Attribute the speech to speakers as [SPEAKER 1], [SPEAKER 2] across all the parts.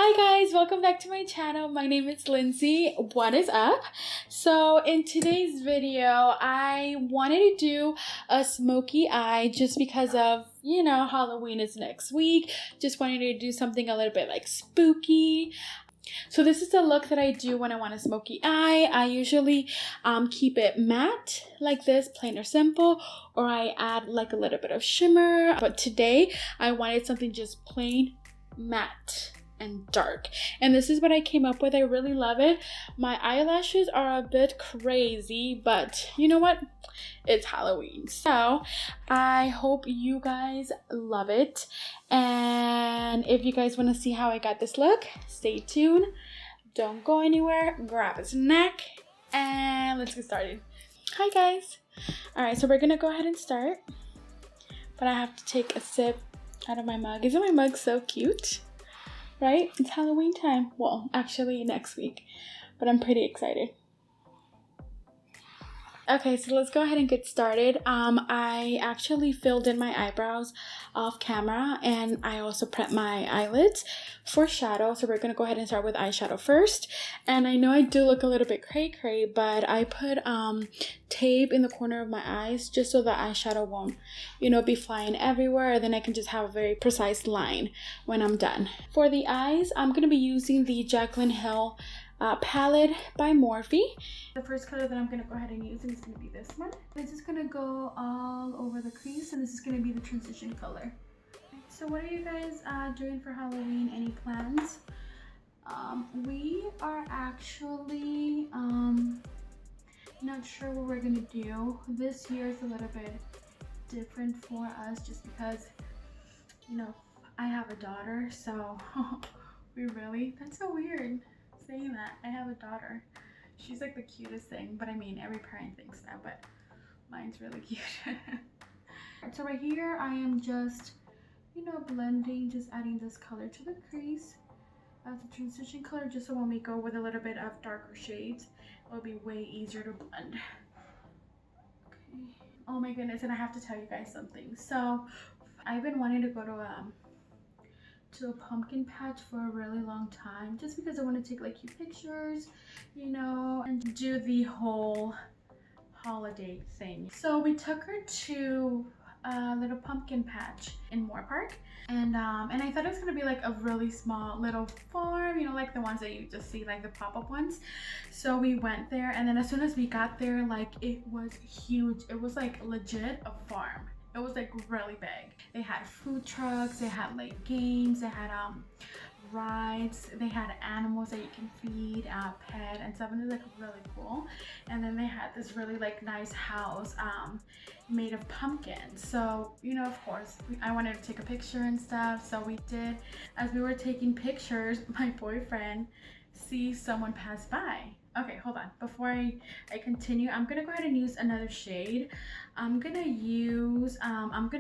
[SPEAKER 1] Hi guys, welcome back to my channel. My name is Lindsay. What is up? So in today's video, I wanted to do a smoky eye just because of, Halloween is next week. Just wanted to do something a little bit like spooky. So this is the look that I do when I want a smoky eye. I usually keep it matte like this, plain or simple, or I add like a little bit of shimmer. But today I wanted something just plain matte and dark, and this is what I came up with. I really love it. My eyelashes are a bit crazy, but you know what, it's Halloween, so I hope you guys love it. And if you guys want to see how I got this look, stay tuned, don't go anywhere, grab a snack, and let's get started. Hi guys. All right, so we're gonna go ahead and start, but I have to take a sip out of my mug. Isn't my mug so cute? Right? It's Halloween time. Well, actually next week, but I'm pretty excited. Okay, so let's go ahead and get started. I actually filled in my eyebrows off camera, and I also prepped my eyelids for shadow. So we're gonna go ahead and start with eyeshadow first. And I know I do look a little bit cray-cray, but I put tape in the corner of my eyes just so the eyeshadow won't, be flying everywhere. Then I can just have a very precise line when I'm done. For the eyes, I'm gonna be using the Jaclyn Hill palette by Morphe. The first color that I'm going to go ahead and use is going to be this one. It's just going to go all over the crease, and this is going to be the transition color. So what are you guys doing for Halloween? Any plans? We are actually not sure what we're going to do. This year is a little bit different for us just because, I have a daughter, so that's so weird saying that. I have a daughter. She's like the cutest thing, but I mean every parent thinks that, but mine's really cute. So right here I am just blending, just adding this color to the crease as a transition color, just so when we go with a little bit of darker shades, it'll be way easier to blend. Okay. Oh my goodness, and I have to tell you guys something. So I've been wanting to go to a pumpkin patch for a really long time, just because I want to take like cute pictures, and do the whole holiday thing. So we took her to a little pumpkin patch in Moore Park, and I thought it was gonna be like a really small little farm, like the ones that you just see, like the pop-up ones. So we went there, and then as soon as we got there, like, it was huge. It was like legit a farm. It was like really big. They had food trucks, they had like games, they had rides, they had animals that you can feed, pet and stuff, and it was like really cool. And then they had this really like nice house made of pumpkins. So of course I wanted to take a picture and stuff, so we did. As we were taking pictures, my boyfriend sees someone pass by. Okay, hold on. Before I continue, I'm gonna go ahead and use another shade. I'm gonna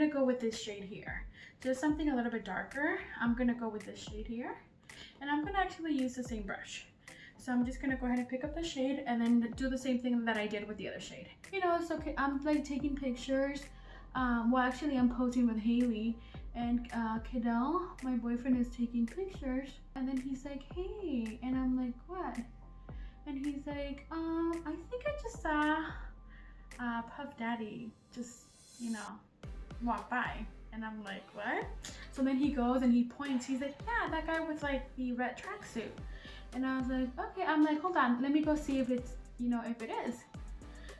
[SPEAKER 1] go with this shade here. Just something a little bit darker. I'm gonna go with this shade here. And I'm gonna actually use the same brush. So I'm just gonna go ahead and pick up the shade and then do the same thing that I did with the other shade. It's okay. I'm like taking pictures. Well, actually I'm posing with Hiiii, and Cadell, my boyfriend, is taking pictures. And then he's like, hey, and I'm like, what? And he's like, I think I just saw Puff Daddy just, walk by. And I'm like, what? So then he goes and he points. He's like, yeah, that guy with like the red tracksuit. And I was like, okay. I'm like, hold on, let me go see if it's, if it is.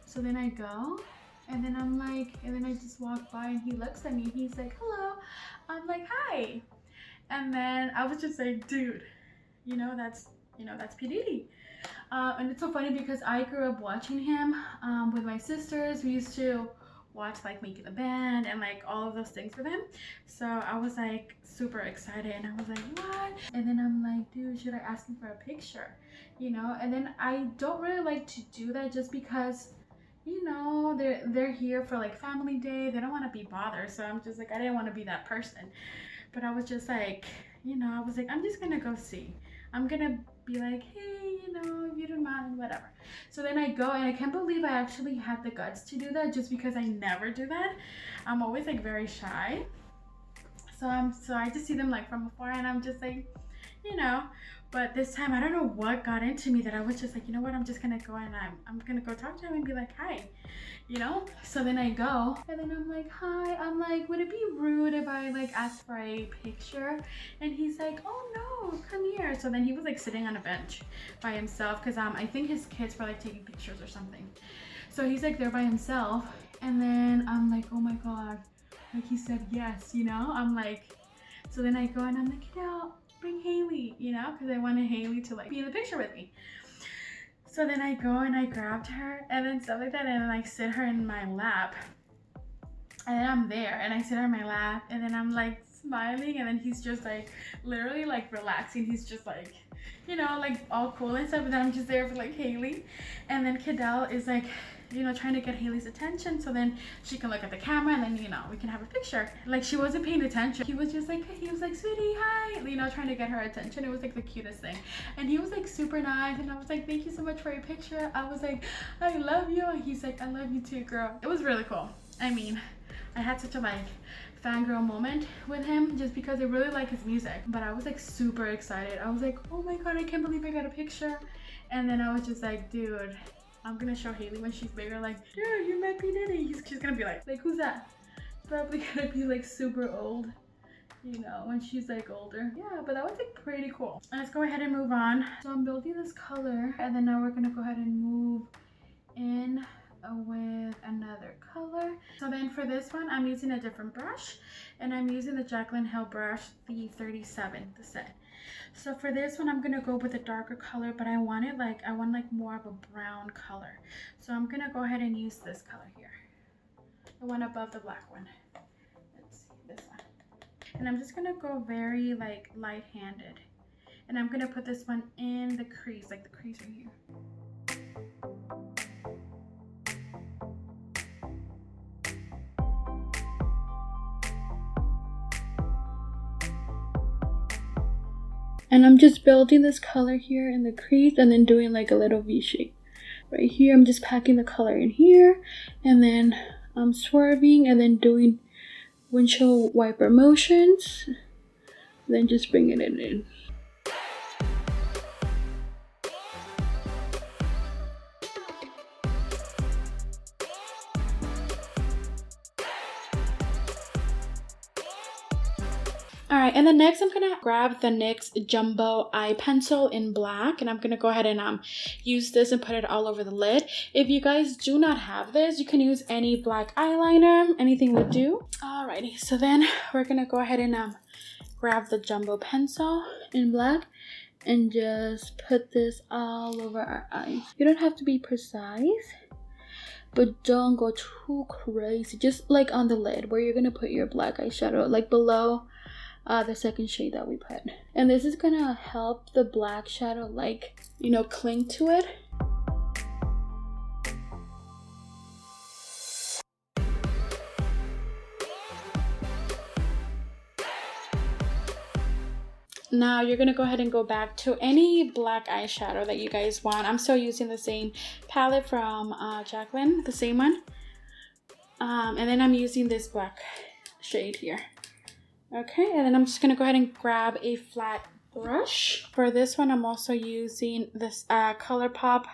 [SPEAKER 1] So then I go, and then I'm like, and then I just walk by, and he looks at me. He's like, hello. I'm like, hi. And then I was just like, dude, that's P. Diddy. And it's so funny because I grew up watching him with my sisters. We used to watch like Making the Band and like all of those things with him. So I was like super excited, and I was like, what? And then I'm like, dude, should I ask him for a picture? And then I don't really like to do that just because, they're here for like family day. They don't want to be bothered. So I'm just like, I didn't want to be that person. But I was just like, I was like, I'm just gonna go see. I'm gonna be like, hey, if you don't mind, whatever. So then I go, and I can't believe I actually had the guts to do that, just because I never do that. I'm always like very shy. So I just see them like from afar, and I'm just like, you know. But this time, I don't know what got into me that I was just like, you know what, I'm just gonna go and I'm gonna go talk to him and be like, hi, you know. So then I go and then I'm like, hi, I'm like, would it be rude if I like ask for a picture? And he's like, oh no, come here. So then he was like sitting on a bench by himself because I think his kids were like taking pictures or something. So he's like there by himself, and then I'm like, oh my god, like he said yes, you know. I'm like, so then I go and I'm like, you know, bring Hiiii, you know, because I wanted Hiiii to like be in the picture with me. So then I go and I grabbed her and then stuff like that, and then I sit her in my lap, and then I'm there and I sit her in my lap, and then I'm like smiling, and then he's just like literally like relaxing. He's just like, you know, like all cool and stuff, and then I'm just there for like Hiiii. And then Cadell is like, you know, trying to get Hiii's attention so then she can look at the camera, and then, you know, we can have a picture. Like, she wasn't paying attention. He was just like, he was like, sweetie, hi, you know, trying to get her attention. It was like the cutest thing. And he was like super nice, and I was like, thank you so much for your picture. I was like, I love you. And he's like, I love you too, girl. It was really cool. I mean, I had such a like fangirl moment with him just because I really like his music. But I was like super excited. I was like, oh my god, I can't believe I got a picture. And then I was just like, dude, I'm gonna show Hiiii when she's bigger, like, dude, you met P. Diddy. She's gonna be like, who's that? Probably gonna be like super old, you know, when she's like older. Yeah, but that was like pretty cool. Let's go ahead and move on. So I'm building this color, and then now we're gonna go ahead and move in with another color. So then for this one, I'm using a different brush, and I'm using the Jaclyn Hill brush, the 37, the set. So for this one, I'm gonna go with a darker color, but I want like more of a brown color. So I'm gonna go ahead and use this color here, the one above the black one. Let's see, this one. And I'm just gonna go very like light-handed, and I'm gonna put this one in the crease, like the crease right here. And I'm just building this color here in the crease, and then doing like a little V shape. Right here, I'm just packing the color in here, and then I'm swerving and then doing windshield wiper motions, then just bringing it in. Alright, and then next I'm gonna grab the NYX Jumbo Eye Pencil in black, and I'm gonna go ahead and use this and put it all over the lid. If you guys do not have this, you can use any black eyeliner, anything would do. Alrighty, so then we're gonna go ahead and grab the Jumbo Pencil in black and just put this all over our eyes. You don't have to be precise, but don't go too crazy. Just like on the lid where you're gonna put your black eyeshadow, like below the second shade that we put. And this is gonna help the black shadow, like, you know, cling to it. Now you're gonna go ahead and go back to any black eyeshadow that you guys want. I'm still using the same palette from Jaclyn, the same one. And then I'm using this black shade here. Okay, and then I'm just gonna go ahead and grab a flat brush. For this one, I'm also using this ColourPop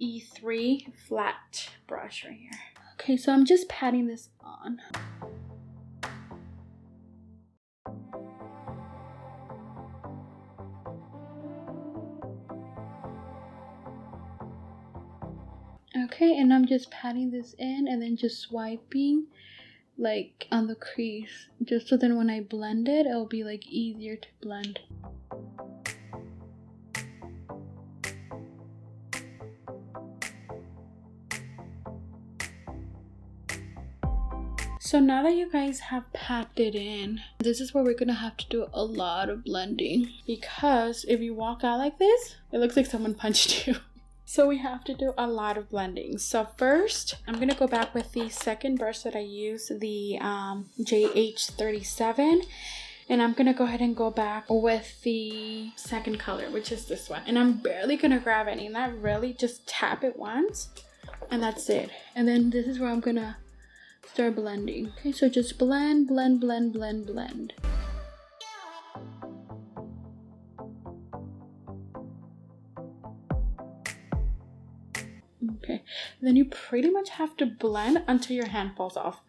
[SPEAKER 1] E3 flat brush right here. Okay, so I'm just patting this on. Okay, and I'm just patting this in and then just swiping like on the crease, just so then when I blend it, it'll be like easier to blend. So now that you guys have packed it in, this is where we're gonna have to do a lot of blending, because if you walk out like this, it looks like someone punched you. So we have to do a lot of blending. So first, I'm gonna go back with the second brush that I used, the JH37. And I'm gonna go ahead and go back with the second color, which is this one. And I'm barely gonna grab any, not really, just tap it once. And that's it. And then this is where I'm gonna start blending. Okay, so just blend, blend, blend, blend, blend. Okay, and then you pretty much have to blend until your hand falls off.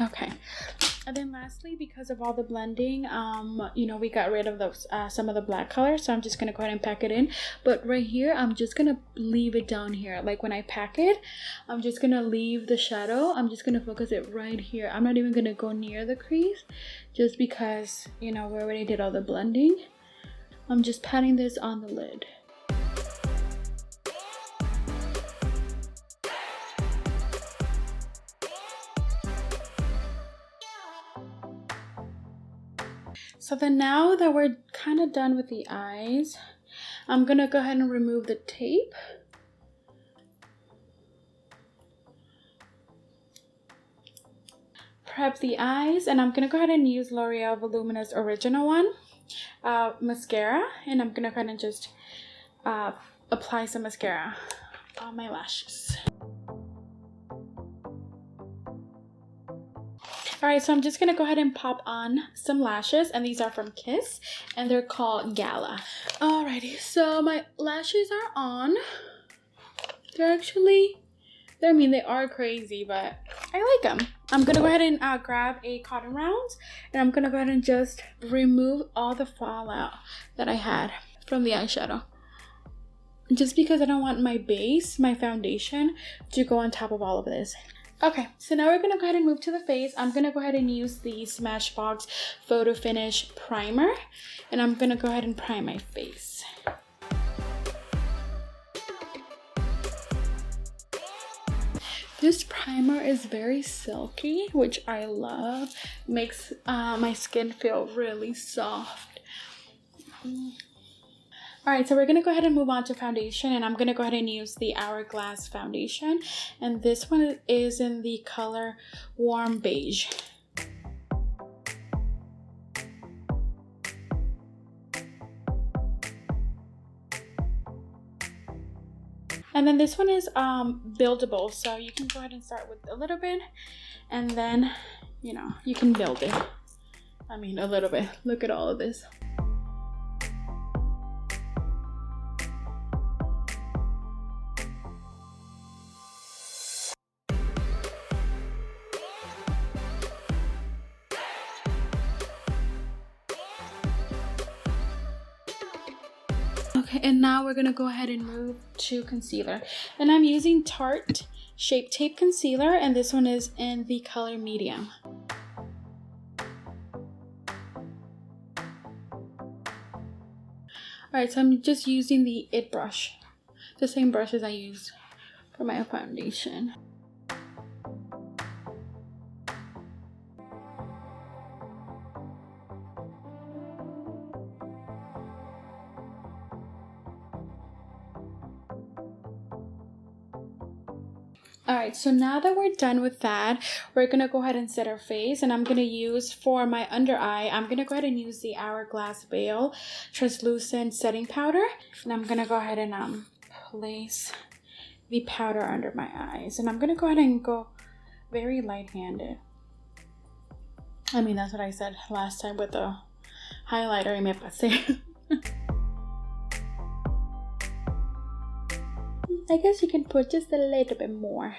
[SPEAKER 1] Okay, and then lastly, because of all the blending, you know, we got rid of those some of the black color, so I'm just gonna go ahead and pack it in. But right here, I'm just gonna leave it down here. Like when I pack it, I'm just gonna leave the shadow. I'm just gonna focus it right here. I'm not even gonna go near the crease, just because, you know, we already did all the blending. I'm just patting this on the lid. So then now that we're kind of done with the eyes, I'm gonna go ahead and remove the tape. Prep the eyes, and I'm gonna go ahead and use L'Oreal Voluminous Original One mascara, and I'm gonna go ahead and just apply some mascara on my lashes. Alright, so I'm just gonna go ahead and pop on some lashes, and these are from Kiss, and they're called Gala. Alrighty, so my lashes are on. They're actually, I mean, they are crazy, but I like them. I'm gonna go ahead and grab a cotton rounds, and I'm gonna go ahead and just remove all the fallout that I had from the eyeshadow. Just because I don't want my base, my foundation, to go on top of all of this. Okay, so now we're gonna go ahead and move to the face. I'm gonna go ahead and use the Smashbox Photo Finish Primer, and I'm gonna go ahead and prime my face. This primer is very silky, which I love. Makes my skin feel really soft. Alright, so we're going to go ahead and move on to foundation, and I'm going to go ahead and use the Hourglass foundation, and this one is in the color Warm Beige. And then this one is buildable, so you can go ahead and start with a little bit, and then, you know, you can build it. I mean, a little bit. Look at all of this. Okay, and now we're gonna go ahead and move to concealer, and I'm using Tarte Shape Tape Concealer, and this one is in the color medium. Alright, so I'm just using the IT brush, the same brush as I used for my foundation. Alright, so now that we're done with that, we're going to go ahead and set our face, and I'm going to use, for my under eye, I'm going to go ahead and use the Hourglass Veil Translucent Setting Powder, and I'm going to go ahead and place the powder under my eyes, and I'm going to go ahead and go very light-handed. I mean, that's what I said last time with the highlighter, y me pasé. I guess you can put just a little bit more.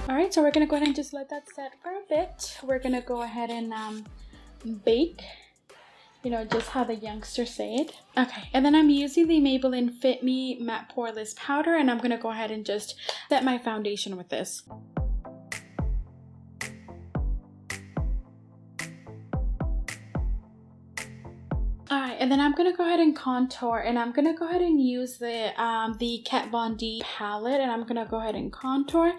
[SPEAKER 1] Alright, so we're going to go ahead and just let that set for a bit. We're going to go ahead and bake, you know, just how the youngsters say it. Okay, and then I'm using the Maybelline Fit Me Matte Poreless Powder, and I'm going to go ahead and just set my foundation with this. Alright, and then I'm going to go ahead and contour, and I'm going to go ahead and use the Kat Von D palette, and I'm going to go ahead and contour,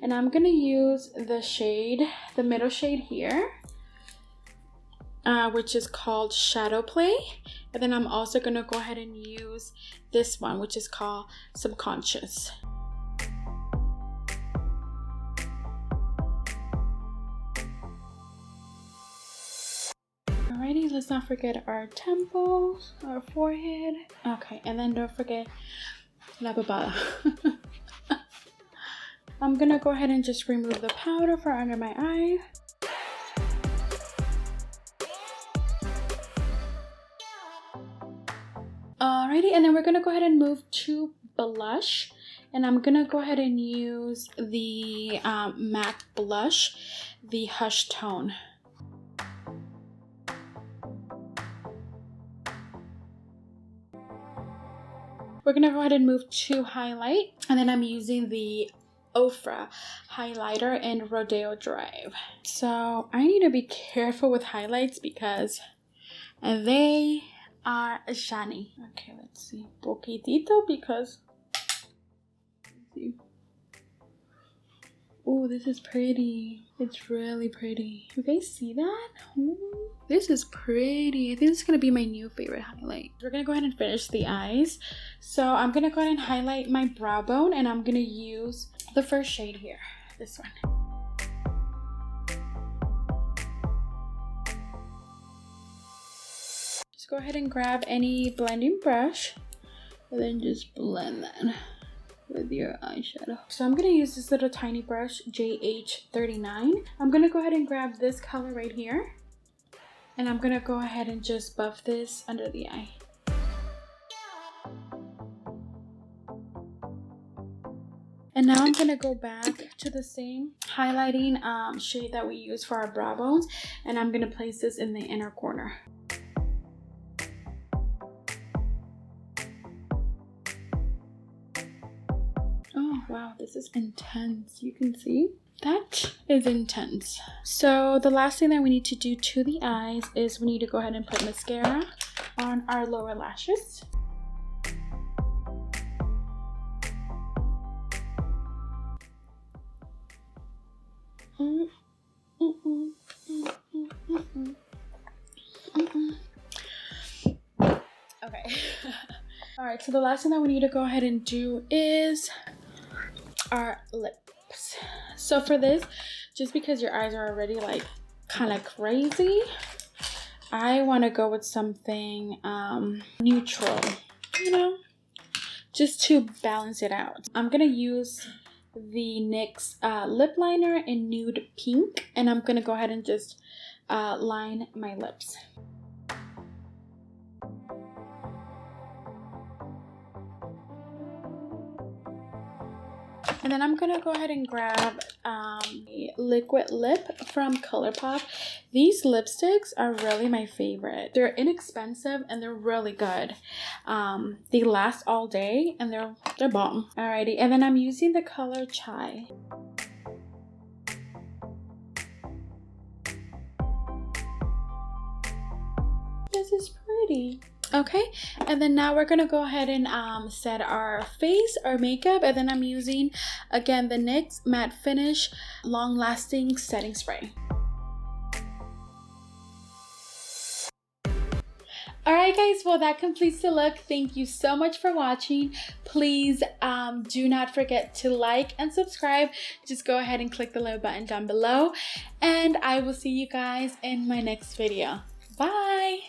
[SPEAKER 1] and I'm going to use the shade, the middle shade here, which is called Shadow Play, and then I'm also going to go ahead and use this one, which is called Subconscious. Alrighty, let's not forget our temples, our forehead. Okay, and then don't forget la papada. I'm gonna go ahead and just remove the powder for under my eye. Alrighty, and then we're gonna go ahead and move to blush. And I'm gonna go ahead and use the MAC blush, the Hush Tone. We're gonna go ahead and move to highlight, and then I'm using the Ofra highlighter in Rodeo Drive. So I need to be careful with highlights because they are shiny. Okay, let's see, poquitito because. Oh, this is pretty. It's really pretty. You guys see that? Ooh, this is pretty. I think this is gonna be my new favorite highlight. We're gonna go ahead and finish the eyes. So I'm gonna go ahead and highlight my brow bone, and I'm gonna use the first shade here, this one. Just go ahead and grab any blending brush and then just blend that with your eyeshadow. So I'm gonna use this little tiny brush, JH39. I'm gonna go ahead and grab this color right here, and I'm gonna go ahead and just buff this under the eye. And now I'm gonna go back to the same highlighting shade that we use for our brow bones, and I'm gonna place this in the inner corner. Wow, this is intense. You can see that is intense. So the last thing that we need to do to the eyes is we need to go ahead and put mascara on our lower lashes. Okay. All right, so the last thing that we need to go ahead and do is our lips. So for this, just because your eyes are already like kind of crazy, I want to go with something neutral, you know, just to balance it out. I'm gonna use the NYX lip liner in nude pink, and I'm gonna go ahead and just line my lips. And then I'm gonna go ahead and grab a liquid lip from ColourPop. These lipsticks are really my favorite. They're inexpensive and they're really good. They last all day and they're bomb. Alrighty, and then I'm using the color Chai. This is pretty. Okay, and then now we're gonna go ahead and set our face, our makeup, and then I'm using again the NYX Matte Finish Long Lasting Setting Spray. Alright guys, well that completes the look. Thank you so much for watching. Please do not forget to like and subscribe. Just go ahead and click the little button down below, and I will see you guys in my next video. Bye!